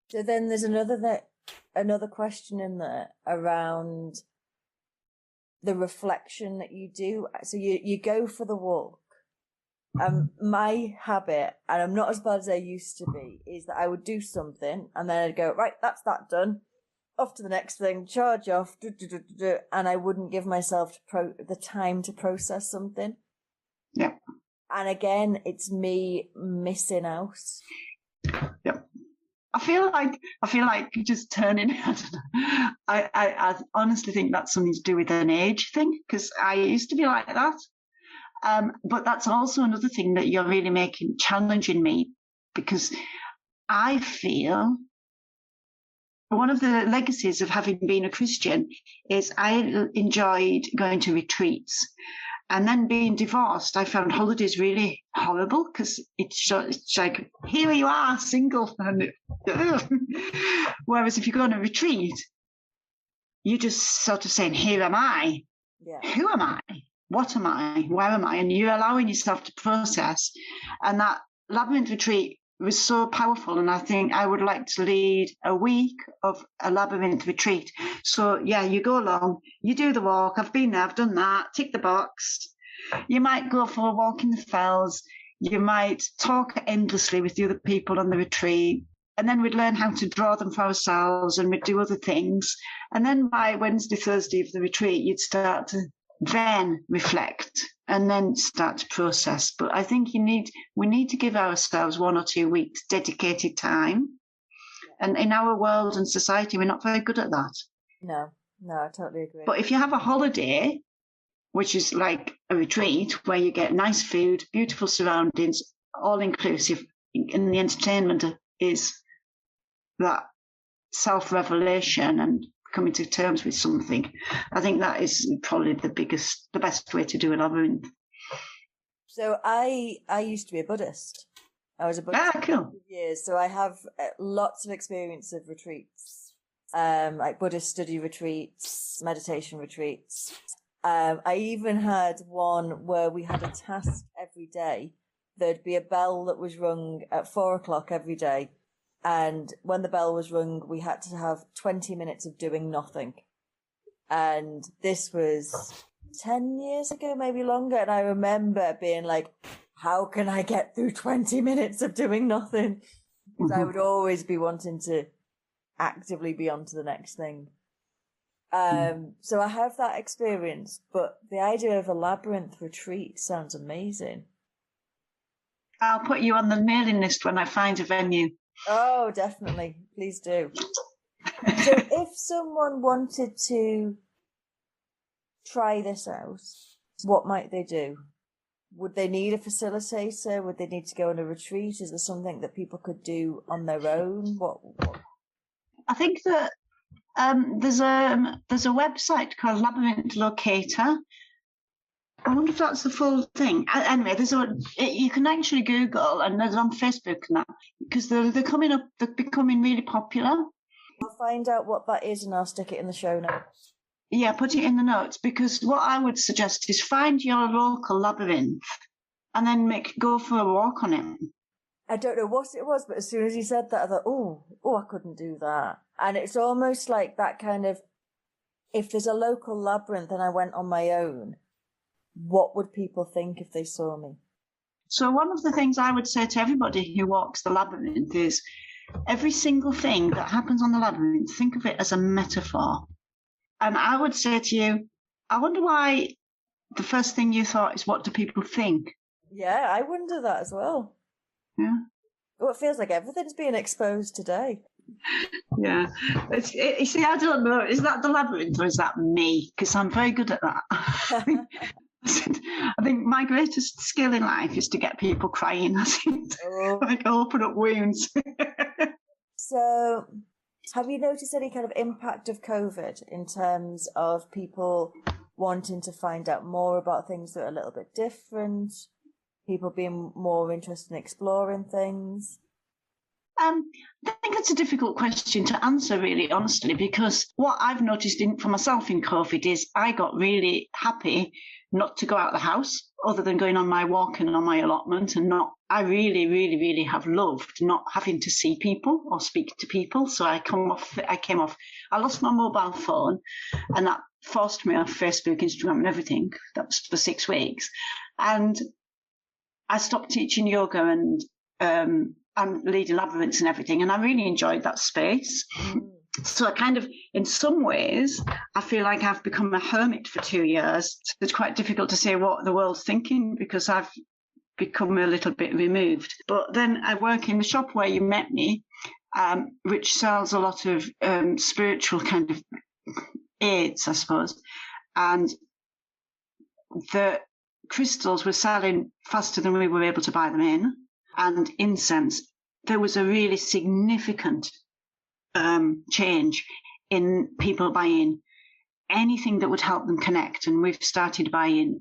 So then there's another question in there around the reflection that you do. So you go for the walk. My habit, and I'm not as bad as I used to be, is that I would do something and then I'd go, right, that's that done. Off to the next thing, charge off, and I wouldn't give myself the time to process something. Yeah. And again, it's me missing out. Yep. I feel like just turning. I don't know. I honestly think that's something to do with an age thing, because I used to be like that. But that's also another thing that you're really challenging me, because I feel one of the legacies of having been a Christian is I enjoyed going to retreats. And then being divorced, I found holidays really horrible, because it's like, here you are, single. Whereas if you go on a retreat, you're just sort of saying, here am I. Yeah. Who am I? What am I? Where am I? And you're allowing yourself to process. And that Labyrinth retreat was so powerful. And I think I would like to lead a week of a Labyrinth retreat. So, yeah, you go along, you do the walk. I've been there, I've done that, tick the box. You might go for a walk in the fells. You might talk endlessly with the other people on the retreat. And then we'd learn how to draw them for ourselves, and we'd do other things. And then by Wednesday, Thursday of the retreat, you'd start to then reflect and then start to process. But I think we need to give ourselves 1 or 2 weeks dedicated time. And in our world and society, we're not very good at that. No, I totally agree. But if you have a holiday, which is like a retreat where you get nice food, beautiful surroundings, all inclusive, and the entertainment is that self-revelation and coming to terms with something, I think that is probably the best way to do a labyrinth. So I used to be a Buddhist. I was a Buddhist cool. for years, so I have lots of experience of retreats, like Buddhist study retreats, meditation retreats. I even had one where we had a task every day. There'd be a bell that was rung at 4:00 every day. And when the bell was rung, we had to have 20 minutes of doing nothing. And this was 10 years ago, maybe longer. And I remember being like, how can I get through 20 minutes of doing nothing? Because I would always be wanting to actively be on to the next thing. So I have that experience, but the idea of a Labyrinth retreat sounds amazing. I'll put you on the mailing list when I find a venue. Oh, definitely. Please do. So if someone wanted to try this out, what might they do? Would they need a facilitator? Would they need to go on a retreat? Is there something that people could do on their own? What? I think that there's a website called Labyrinth Locator. I wonder if that's the full thing. Anyway, you can actually Google, and there's on Facebook and that, because they're becoming really popular. I'll find out what that is and I'll stick it in the show notes. Yeah, put it in the notes, because what I would suggest is find your local labyrinth and then go for a walk on it. I don't know what it was, but as soon as you said that, I thought, oh, I couldn't do that. And it's almost like that kind of, if there's a local labyrinth and I went on my own, what would people think if they saw me? So one of the things I would say to everybody who walks the labyrinth is every single thing that happens on the labyrinth, think of it as a metaphor. And I would say to you, I wonder why the first thing you thought is, what do people think? Yeah, I wonder that as well. Yeah. Well, it feels like everything's being exposed today. Yeah. You see, I don't know, is that the labyrinth or is that me? Because I'm very good at that. I think my greatest skill in life is to get people crying. Like open up wounds. So, have you noticed any kind of impact of COVID in terms of people wanting to find out more about things that are a little bit different? People being more interested in exploring things? I think it's a difficult question to answer, really, honestly, because what I've noticed for myself in COVID is I got really happy not to go out of the house, other than going on my walk and on my allotment, and I really, really, really have loved not having to see people or speak to people. So I lost my mobile phone, and that forced me off Facebook, Instagram, and everything. That was for 6 weeks. And I stopped teaching yoga and I'm leading Labyrinths and everything, and I really enjoyed that space. So I kind of, in some ways, I feel like I've become a hermit for 2 years. So it's quite difficult to say what the world's thinking, because I've become a little bit removed. But then I work in the shop where you met me, which sells a lot of spiritual kind of aids, I suppose. And the crystals were selling faster than we were able to buy them in. And incense, there was a really significant change in people buying anything that would help them connect. And we've started buying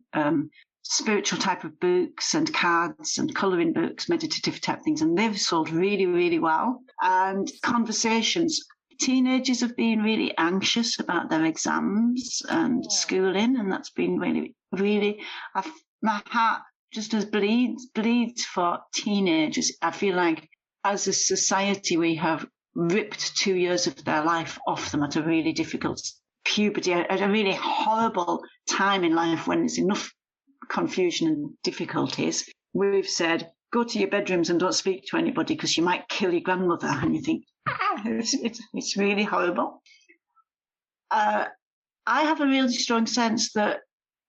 spiritual type of books and cards and colouring books, meditative type things, and they've sold really, really well. And conversations. Teenagers have been really anxious about their exams and schooling, and that's been really, really, my heart just as bleeds for teenagers. I feel like as a society we have ripped 2 years of their life off them at a really difficult puberty, at a really horrible time in life when there's enough confusion and difficulties. We've said, go to your bedrooms and don't speak to anybody because you might kill your grandmother. And you think, it's really horrible. I have a really strong sense that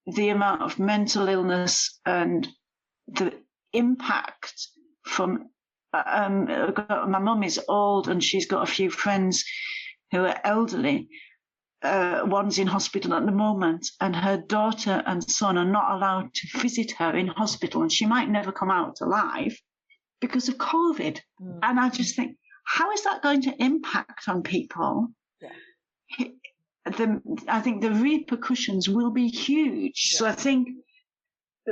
the amount of mental illness and the impact from my mum is old and she's got a few friends who are elderly. One's in hospital at the moment, and her daughter and son are not allowed to visit her in hospital, and she might never come out alive because of COVID. And I just think, how is that going to impact on people? Yeah. I think the repercussions will be huge. Yeah. So I think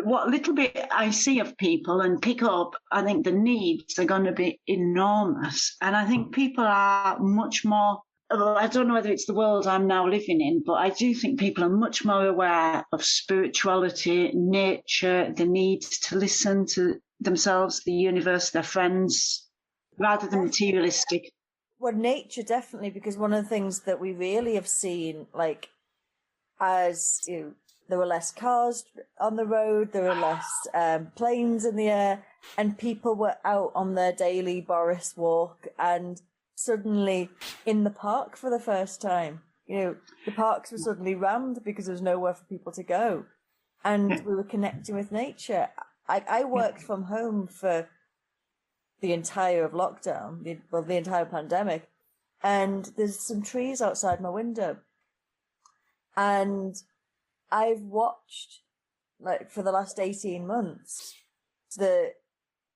what little bit I see of people and pick up, I think the needs are going to be enormous. And I think people are much more, I don't know whether it's the world I'm now living in, but I do think people are much more aware of spirituality, nature, the need to listen to themselves, the universe, their friends, rather than materialistic. Well, nature, definitely, because one of the things that we really have seen, like, as there were less cars on the road, there were less planes in the air, and people were out on their daily Boris walk, and suddenly in the park for the first time. The parks were suddenly rammed because there was nowhere for people to go, and we were connecting with nature. I worked from home for the entire of lockdown, the entire pandemic, and there's some trees outside my window, and I've watched, like, for the last 18 months, the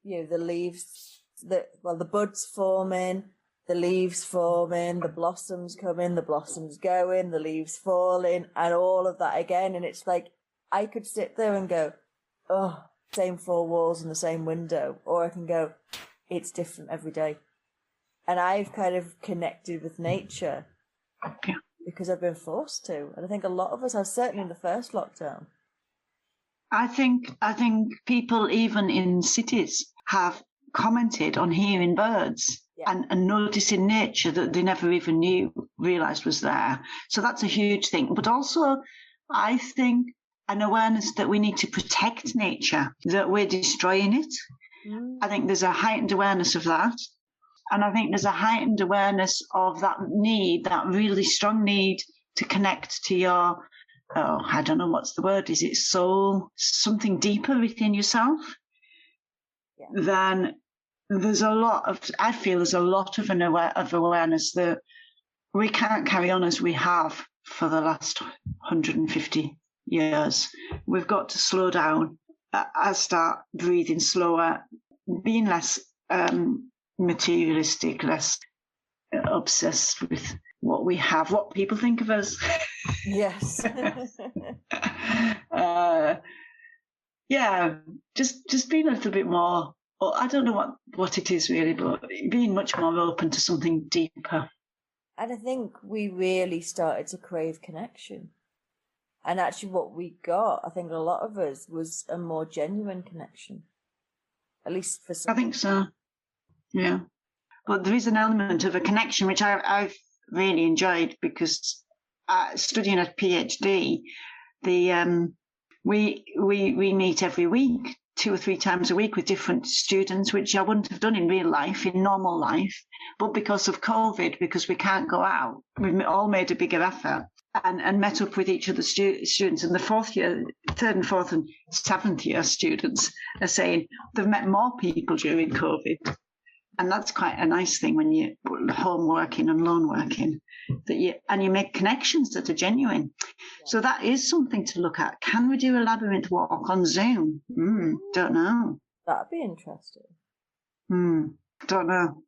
leaves, the buds forming, the leaves forming, the blossoms coming, the blossoms going, the leaves falling, and all of that again. And it's like, I could sit there and go, oh, same four walls and the same window, or I can go, it's different every day. And I've kind of connected with nature because I've been forced to. And I think a lot of us have, certainly in the first lockdown. I think people even in cities have commented on hearing birds and noticing nature that they never even realised was there. So that's a huge thing. But also, I think an awareness that we need to protect nature, that we're destroying it. I think there's a heightened awareness of that. And I think there's a heightened awareness of that need, that really strong need to connect to your, I don't know what's the word, is it soul, something deeper within yourself? Then there's a lot of, I feel there's a lot of awareness that we can't carry on as we have for the last 150 years. We've got to slow down. I start breathing slower, being less materialistic, less obsessed with what we have, what people think of us. Yes. Just being a little bit more or I don't know what it is really, but being much more open to something deeper. And I think we really started to crave connection. And actually what we got, I think a lot of us, was a more genuine connection. At least for some. I think so, yeah. But there is an element of a connection which I've really enjoyed, because studying at PhD, we meet every week, 2 or 3 times a week, with different students, which I wouldn't have done in real life, in normal life. But because of COVID, because we can't go out, we've all made a bigger effort and met up with each of the students. And the 3rd and 4th and 7th year students are saying they've met more people during COVID. And that's quite a nice thing when you're home working and lone working, that you make connections that are genuine. Yeah. So that is something to look at. Can we do a labyrinth walk on Zoom? Don't know. That'd be interesting. Don't know.